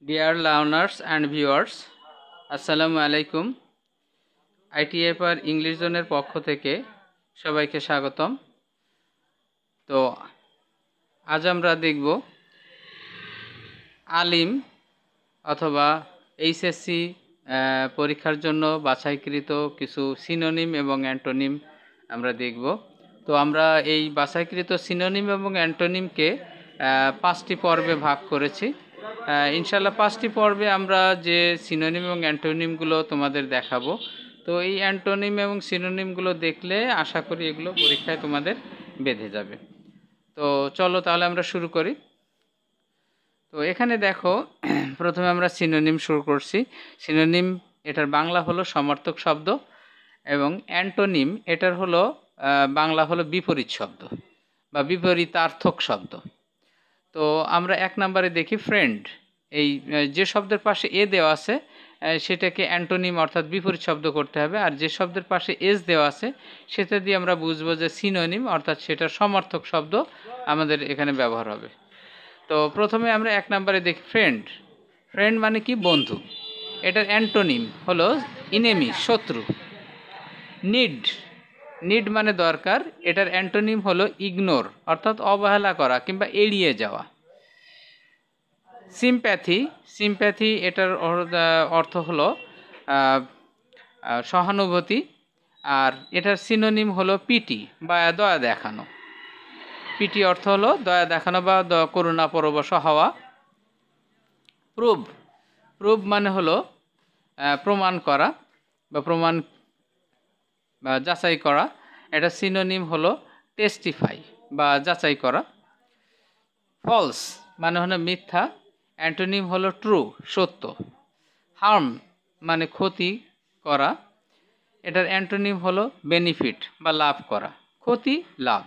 Dear learners and viewers, আসসালামু আলাইকুম। আইটিএফআর English জোনের পক্ষ থেকে সবাইকে স্বাগতম। তো আজ আমরা দেখব আলিম অথবা এইচএসসি পরীক্ষার জন্য বাছাইকৃত কিছু সিনোনিম এবং অ্যান্টোনিম আমরা দেখব। তো আমরা এই বাছাইকৃত সিনোনিম এবং অ্যান্টোনিমকে 5টি পর্বে ভাগ করেছি। ইনশাল্লাহ 5টি পর্বে আমরা যে সিনোনিম এবং অ্যান্টোনিমগুলো তোমাদের দেখাবো। তো এই অ্যান্টোনিম এবং সিনোনিমগুলো দেখলে আশা করি এগুলো পরীক্ষায় তোমাদের বেঁধে যাবে। তো চলো তাহলে আমরা শুরু করি। তো এখানে দেখো, প্রথমে আমরা সিনোনিম শুরু করছি। সিনোনিম এটার বাংলা হলো সমার্থক শব্দ এবং অ্যান্টোনিম এটার হলো বাংলা হলো বিপরীত শব্দ বা বিপরীতার্থক শব্দ। তো আমরা 1 নম্বরে দেখি ফ্রেন্ড। এই যে শব্দের পাশে এ দেওয়া আছে সেটাকে অ্যান্টোনিম অর্থাৎ বিপরীত শব্দ করতে হবে, আর যে শব্দের পাশে এস দেওয়া আছে সেটা দিয়ে আমরা বুঝবো যে সিনোনিম অর্থাৎ সেটার সমার্থক শব্দ আমাদের এখানে ব্যবহার হবে। তো প্রথমে আমরা 1 নম্বরে দেখি ফ্রেন্ড। ফ্রেন্ড মানে কি? বন্ধু। এটার অ্যান্টোনিম হলো ইনেমি, শত্রু। নিড, নিড মানে দরকার। এটার অ্যান্টোনিম হলো ইগনোর অর্থাৎ অবহেলা করা কিংবা এড়িয়ে যাওয়া। সিম্প্যাথি, সিম্প্যাথি এটার অর্থ হলো সহানুভূতি, আর এটার সিনোনিম হলো পিটি বা দয়া দেখানো। পিটি অর্থ হলো দয়া দেখানো বা করুণা পরবশ হওয়া। প্রুভ, প্রুভ মানে হলো প্রমাণ করা বা প্রমাণ বা যাচাই করা। এটা সিনোনিম হলো টেস্টিফাই বা যাচাই করা। ফলস মানে হলো মিথ্যা, অ্যান্টোনিম হলো ট্রু, সত্য। হার্ম মানে ক্ষতি করা, এটার অ্যান্টোনিম হলো বেনিফিট বা লাভ করা, ক্ষতি লাভ।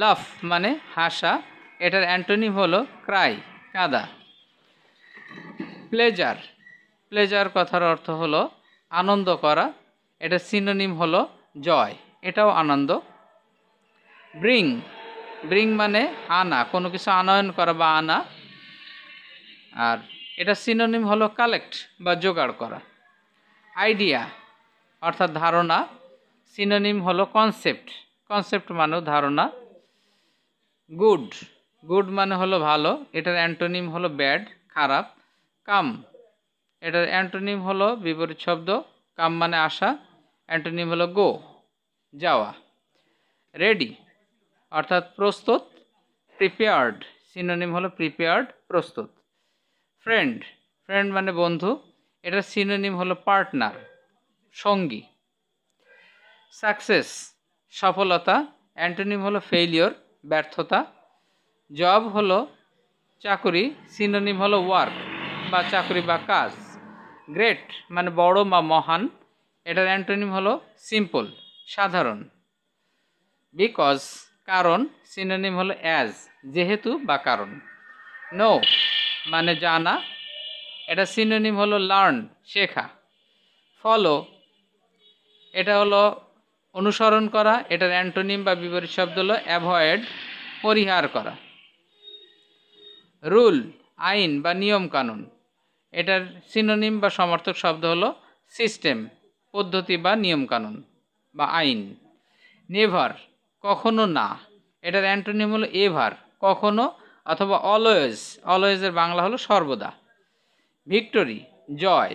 লাফ মানে হাসা, এটার অ্যান্টোনিম হলো ক্রাই, কাঁদা। প্লেজার, প্লেজার কথার অর্থ হলো আনন্দ করা, এটা সিনোনিম হলো জয়, এটাও আনন্দ। ব্রিং, ব্রিং মানে আনা, কোনো কিছু আনয়ন করা বা আনা, আর এটা সিনোনিম হলো কালেক্ট বা জোগাড় করা। আইডিয়া অর্থাৎ ধারণা, সিনোনিম হলো কনসেপ্ট, কনসেপ্ট মানেও ধারণা। গুড, গুড মানে হলো ভালো, এটার অ্যান্টোনিম হলো ব্যাড, খারাপ। কাম, এটার অ্যান্টোনিম হলো বিপরীত শব্দ, কাম মানে আসা, অ্যান্টোনিম হলো গো, যাওয়া। রেডি অর্থাৎ প্রস্তুত, প্রিপেয়ার্ড, সিনোনিম হলো প্রিপেয়ার্ড, প্রস্তুত। ফ্রেন্ড, ফ্রেন্ড মানে বন্ধু, এটার সিনোনিম হলো পার্টনার, সঙ্গী। সাকসেস সফলতা, অ্যান্টোনিম হলো ফেইলিওর, ব্যর্থতা। জব হলো চাকুরি, সিনোনিম হলো ওয়ার্ক বা চাকুরি বা কাজ। গ্রেট মানে বড় বা মহান, এটার অ্যান্টোনিম হলো সিম্পল, সাধারণ। বিকজ কারণ, সিনোনিম হলো অ্যাজ, যেহেতু বা কারণ। নো মানে জানা, এটা সিনোনিম হলো লার্ন, শেখা। ফলো, এটা হলো অনুসরণ করা, এটার অ্যান্টোনিম বা বিপরীত শব্দ হলো অ্যাভয়েড, পরিহার করা। রুল আইন বা নিয়ম কানুন, এটার সিনোনিম বা সমার্থক শব্দ হলো সিস্টেম, পদ্ধতি বা নিয়ম কানুন বা আইন। নেভার কখনো না, এটার অ্যান্টোনিম হলো এভার, কখনো অথবা অলওয়েজ, অলওয়েজের বাংলা হলো সর্বদা। ভিক্টোরি জয়,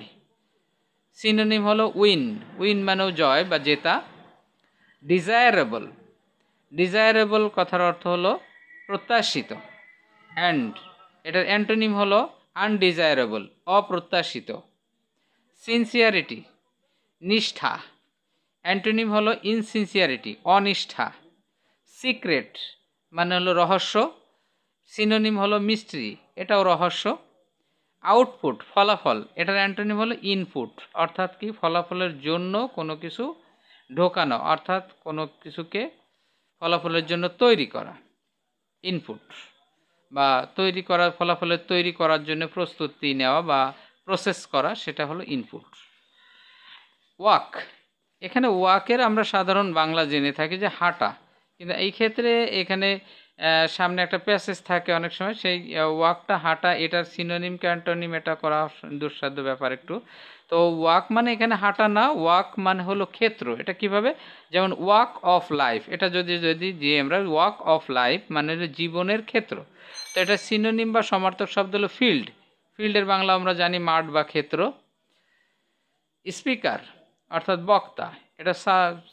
সিনোনিম হলো উইন, উইন মানেও জয় বা জেতা। ডিজায়ারেবল, ডিজায়ারেবল কথার অর্থ হলো প্রত্যাশিত। অ্যান্ড, এটার অ্যান্টোনিম হলো আনডিজায়ারেবল, অপ্রত্যাশিত। সিনসিয়ারিটি নিষ্ঠা, অ্যান্টোনিম হলো ইনসিনসিয়ারিটি, অনিষ্ঠা। সিক্রেট মানে হলো রহস্য, সিনোনিম হলো মিস্ট্রি, এটাও রহস্য। আউটপুট ফলাফল, এটার অ্যান্টোনিম হলো ইনপুট, অর্থাৎ কি ফলাফলের জন্য কোনো কিছু ঢোকানো, অর্থাৎ কোনো কিছুকে ফলাফলের জন্য তৈরি করা, ইনপুট। বা তৈরি করা, ফলাফলের তৈরি করার জন্য প্রস্তুতি নেওয়া বা প্রসেস করা, সেটা হলো ইনপুট। ওয়াক, এখানে ওয়াকের আমরা সাধারণ বাংলা জেনে থাকি যে হাঁটা, কিন্তু এই ক্ষেত্রে এখানে সামনে একটা প্যাসেজ থাকে অনেক সময়, সেই ওয়াকটা হাঁটা, এটার সিনোনিম অ্যান্টোনিম এটা করা দুঃসাধ্য ব্যাপার একটু। তো ওয়াক মানে এখানে হাঁটা না, ওয়াক মানে হলো ক্ষেত্র। এটা কিভাবে, যেমন ওয়াক অফ লাইফ, এটা যদি যে আমরা ওয়াক অফ লাইফ মানে হলো জীবনের ক্ষেত্র, তো এটা সিনোনিম বা সমার্থক শব্দ হলো ফিল্ড। ফিল্ডের বাংলা আমরা জানি মাঠ বা ক্ষেত্র। স্পিকার অর্থাৎ বক্তা, এটা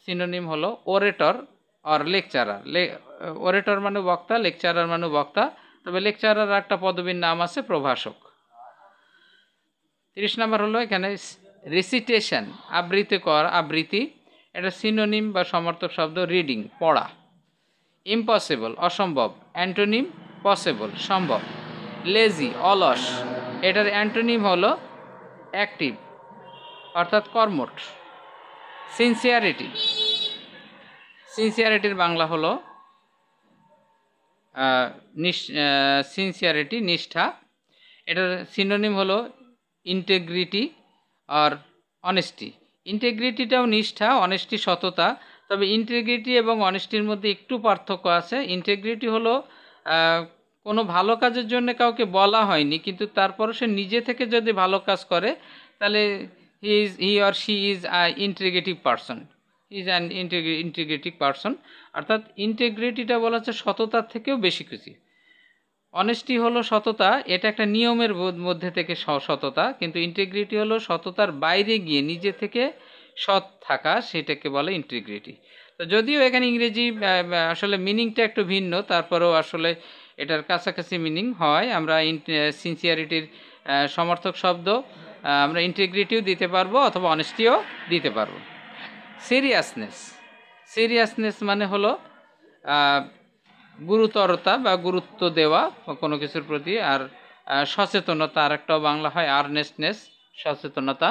সিনোনিম হলো ওরেটর আর লেকচারার। ওরেটর মানে বক্তা, লেকচারার মানে বক্তা, তবে লেকচারার একটা পদবীর নাম আছে প্রভাষক। 30 নম্বর হলো এখানে রিসিটেশন, আবৃত্তি, এটা সিনোনিম বা সমার্থক শব্দ রিডিং, পড়া। ইম্পসিবল, অসম্ভব, অ্যান্টোনিম পসিবল, সম্ভব। লেজি, অলস, এটার অ্যান্টোনিম হলো অ্যাক্টিভ অর্থাৎ কর্মঠ। সিনসিয়ারিটির বাংলা হলো সিনসিয়ারিটি, নিষ্ঠা। এটার সিনোনিম হলো ইন্টেগ্রিটি আর অনেস্টি। ইন্টেগ্রিটিটাও নিষ্ঠা, অনেস্টি সততা, তবে ইন্টেগ্রিটি এবং অনেস্টির মধ্যে একটু পার্থক্য আছে। ইন্টেগ্রিটি হলো কোনো ভালো কাজের জন্য কাউকে বলা হয়নি, কিন্তু তারপরও সে নিজে থেকে যদি ভালো কাজ করে তাহলে he or she is integrative person, is an integrative person. অর্থাৎ ইন্টিগ্রিটিটা বলা হচ্ছে সততার থেকেও বেশি কিছু। অনেস্টি হলো সততা, এটা একটা নিয়মের মধ্যে থেকে সততা, কিন্তু ইন্টিগ্রিটি হলো সততার বাইরে গিয়ে নিজে থেকে সৎ থাকা, সেটাকে বলে ইন্টিগ্রিটি। তো যদিও এখানে ইংরেজি আসলে মিনিংটা একটু ভিন্ন, তারপরেও আসলে এটার কাছাকাছি মিনিং হয়। আমরা সিনসিয়ারিটির সমর্থক শব্দ আমরা ইন্টিগ্রিটিও দিতে পারবো অথবা অনেস্টিও দিতে পারবো। সিরিয়াসনেস মানে হলো গুরুতরতা বা গুরুত্ব দেওয়া কোনো কিছুর প্রতি। আর সচেতনতা, আর একটাও বাংলা হয় আর্নেস্টনেস, সচেতনতা।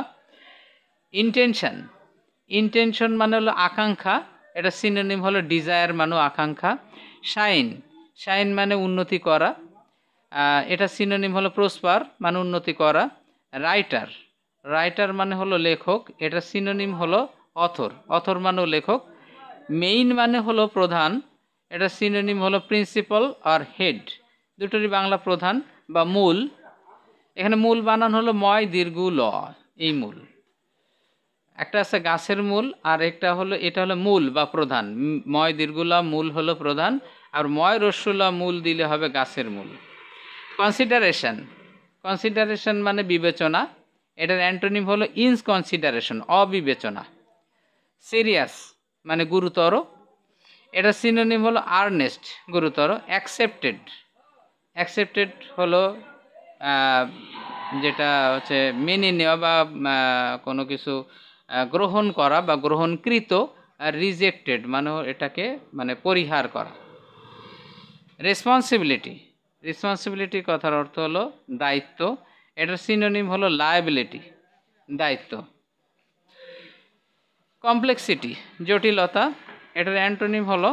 ইন্টেনশন মানে হলো আকাঙ্ক্ষা, এটা সিনোনিম হলো ডিজায়ার মানে আকাঙ্ক্ষা। শাইন মানে উন্নতি করা, এটা সিনোনিম হলো প্রসপার মানে উন্নতি করা। রাইটার মানে হলো লেখক, এটা সিনোনিম হলো অথর মানেও লেখক। মেইন মানে হলো প্রধান, এটা সিনোনিম হলো প্রিন্সিপাল আর হেড, দুটোরই বাংলা প্রধান বা মূল। এখানে মূল বানান হলো ময় দীর্ঘ ল, এই মূল। একটা আছে গাছের মূল, আর একটা হলো এটা হলো মূল বা প্রধান। ময় দীর্ঘলা মূল হলো প্রধান, আর ময় রস্যলা মূল দিলে হবে গাছের মূল। কনসিডারেশন মানে বিবেচনা, এটার অ্যান্টোনিম হলো ইনকনসিডারেশন, অবিবেচনা। সিরিয়াস মানে গুরুতর, এটা সিনোনিম হলো আর্নেস্ট, গুরুতর। অ্যাকসেপ্টেড হলো যেটা হচ্ছে মেনে নেওয়া বা কোনো কিছু গ্রহণ করা বা গ্রহণকৃত। আর রিজেক্টেড মানে এটাকে মানে পরিহার করা। রেসপন্সিবিলিটি কথার অর্থ হলো দায়িত্ব, এটার সিনোনিম হলো লায়াবিলিটি, দায়িত্ব। কমপ্লেক্সিটি, জটিলতা, এটার অ্যান্টোনিম হলো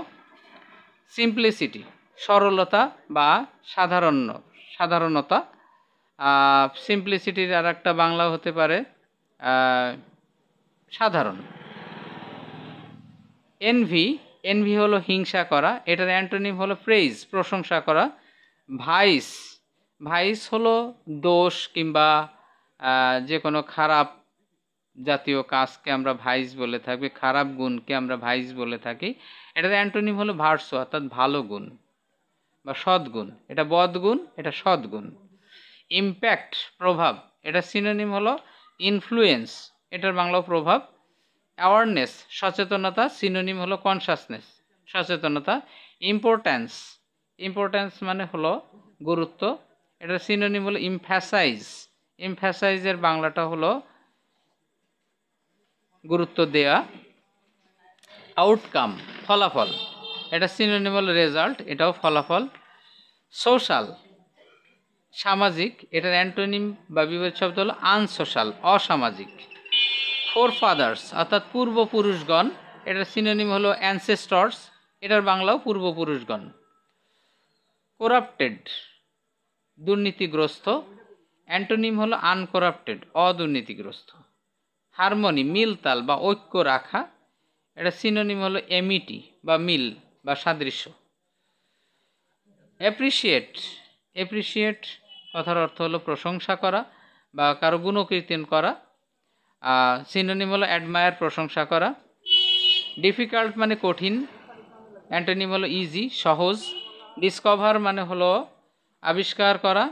সিম্পলিসিটি, সরলতা বা সাধারণতা। সিম্পলিসিটির আর একটা বাংলা হতে পারে সাধারণ। এনভি হলো হিংসা করা, এটার অ্যান্টোনিম হলো প্রেইজ, প্রশংসা করা। ভাইস হলো দোষ কিংবা যে কোনো খারাপ জাতীয় কাজকে আমরা ভাইস বলে থাকি, খারাপ গুণকে আমরা ভাইস বলে থাকি। এটার অ্যান্টোনিম হলো ভার্সু, অর্থাৎ ভালো গুণ বা সদ্গুণ। এটা বদগুণ, এটা সদ্গুণ। ইম্প্যাক্ট, প্রভাব, এটা সিনোনিম হলো ইনফ্লুয়েন্স, এটার বাংলা প্রভাব। অ্যাওয়ারনেস, সচেতনতা, সিনোনিম হলো কনসাসনেস, সচেতনতা। ইম্পর্ট্যান্স মানে হলো গুরুত্ব, এটার সিনোনিম হলো এমফ্যাসাইজের বাংলাটা হলো গুরুত্ব দেয়া। আউটকাম, ফলাফল, এটা সিনোনিম হলো রেজাল্ট, এটাও ফলাফল। সোশ্যাল, সামাজিক, এটার অ্যান্টোনিম বা বিপরীত শব্দ হলো আনসোশ্যাল, অসামাজিক। ফোরফাদার্স অর্থাৎ পূর্বপুরুষগণ, এটার সিনোনিম হলো অ্যানসেস্টর্স, এটার বাংলাও পূর্বপুরুষগণ। করাপ্টেড, দুর্নীতিগ্রস্ত, অ্যান্টোনিম হলো আনকরাপ্টেড, অদুর্নীতিগ্রস্ত। হারমোনি, মিলতাল বা ঐক্য রাখা, এটা সিনোনিম হলো এমিটি বা মিল বা সাদৃশ্য। অ্যাপ্রিসিয়েট, অ্যাপ্রিসিয়েট কথার অর্থ হলো প্রশংসা করা বা কারো গুণকীর্তন করা। সিনোনিম হলো অ্যাডমায়ার, প্রশংসা করা। ডিফিকাল্ট মানে কঠিন, অ্যান্টোনিম হলো ইজি, সহজ। ডিসকভার মানে হলো আবিষ্কার করা,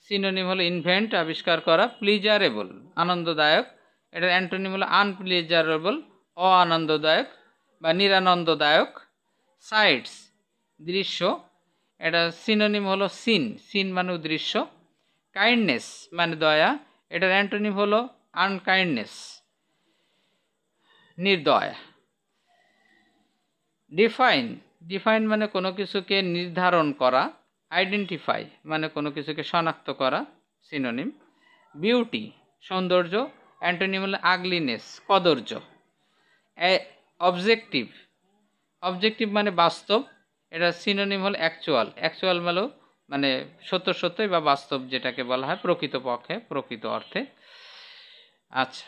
সিনোনিম হলো ইনভেন্ট, আবিষ্কার করা। প্লিজারেবল আনন্দদায়ক, এটার অ্যান্টোনিম হলো আনপ্লিজারেবল, অআনন্দদায়ক বা নিরানন্দদায়ক। সাইটস দৃশ্য, এটা সিনোনিম হলো সিন, সিন মানে দৃশ্য। কাইন্ডনেস মানে দয়া, এটার অ্যান্টোনিম হলো আনকাইন্ডনেস, নির্দয়। ডিফাইন, ডিফাইন মানে কোনো কিছুকে নির্ধারণ করা। আইডেন্টিফাই মানে কোনো কিছুকে শনাক্ত করা, সিনোনিম। বিউটি সৌন্দর্য, অ্যান্টোনিম হলো আগলিনেস, কদর্য। অবজেক্টিভ, অবজেক্টিভ মানে বাস্তব, এটা সিনোনিম হলো অ্যাকচুয়াল, অ্যাকচুয়াল মানে সত্য সত্যই বা বাস্তব যেটাকে বলা হয় প্রকৃতপক্ষে, প্রকৃত অর্থে। আচ্ছা,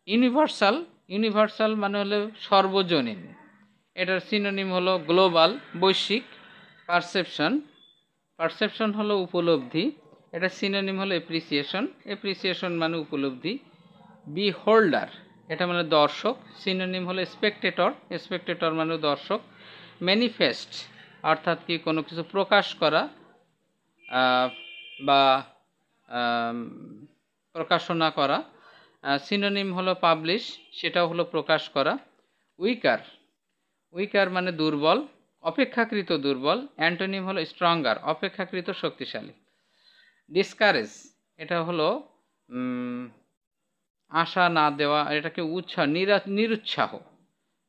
ইউনিভার্সাল, ইউনিভার্সাল মানে হলো সর্বজনীন, এটার সিনোনিম হলো গ্লোবাল, বৈশ্বিক। পারসেপশন, পারসেপশন হলো উপলব্ধি, এটা সিনোনিম হলো এপ্রিসিয়েশন, এপ্রিসিয়েশন মানে উপলব্ধি। বিহোল্ডার, এটা মানে দর্শক, সিনোনিম হলো স্পেকটেটর, স্পেকটেটর মানে দর্শক। ম্যানিফেস্ট অর্থাৎ কি কোনো কিছু প্রকাশ করা বা প্রকাশনা করা, সিনোনিম হলো পাবলিশ, সেটাও হলো প্রকাশ করা। উইকার, উইকার মানে দুর্বল, অপেক্ষাকৃত দুর্বল, অ্যান্টোনিম হলো স্ট্রঙ্গার, অপেক্ষাকৃত শক্তিশালী। ডিসকারেজ, এটা হলো আশা না দেওয়া, এটাকে নিরুৎসাহ।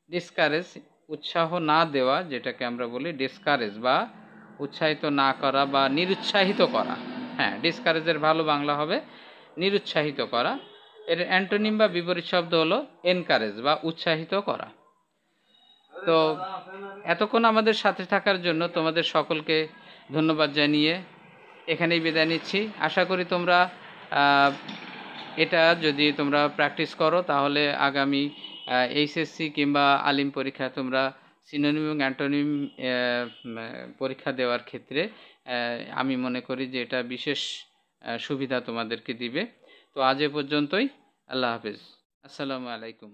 ডিসকারেজ উৎসাহ না দেওয়া, যেটাকে আমরা বলি ডিসকারেজ, বা উৎসাহিত না করা বা নিরুৎসাহিত করা। হ্যাঁ, ডিসকারেজের ভালো বাংলা হবে নিরুৎসাহিত করা। এর অ্যান্টোনিম বা বিপরীত শব্দ হলো এনকারেজ বা উৎসাহিত করা। তো এতক্ষণ আমাদের সাথে থাকার জন্য তোমাদের সকলকে ধন্যবাদ জানিয়ে এখানেই বিদায় নিচ্ছি। আশা করি তোমরা এটা যদি তোমরা প্র্যাকটিস করো তাহলে আগামী এইচএসসি কিংবা আলিম পরীক্ষা তোমরা সিনোনিম এবং অ্যান্টোনিম পরীক্ষা দেওয়ার ক্ষেত্রে আমি মনে করি যে এটা বিশেষ সুবিধা তোমাদেরকে দিবে। তো আজ এ পর্যন্তই, আল্লাহ হাফেজ, আসসালামু আলাইকুম।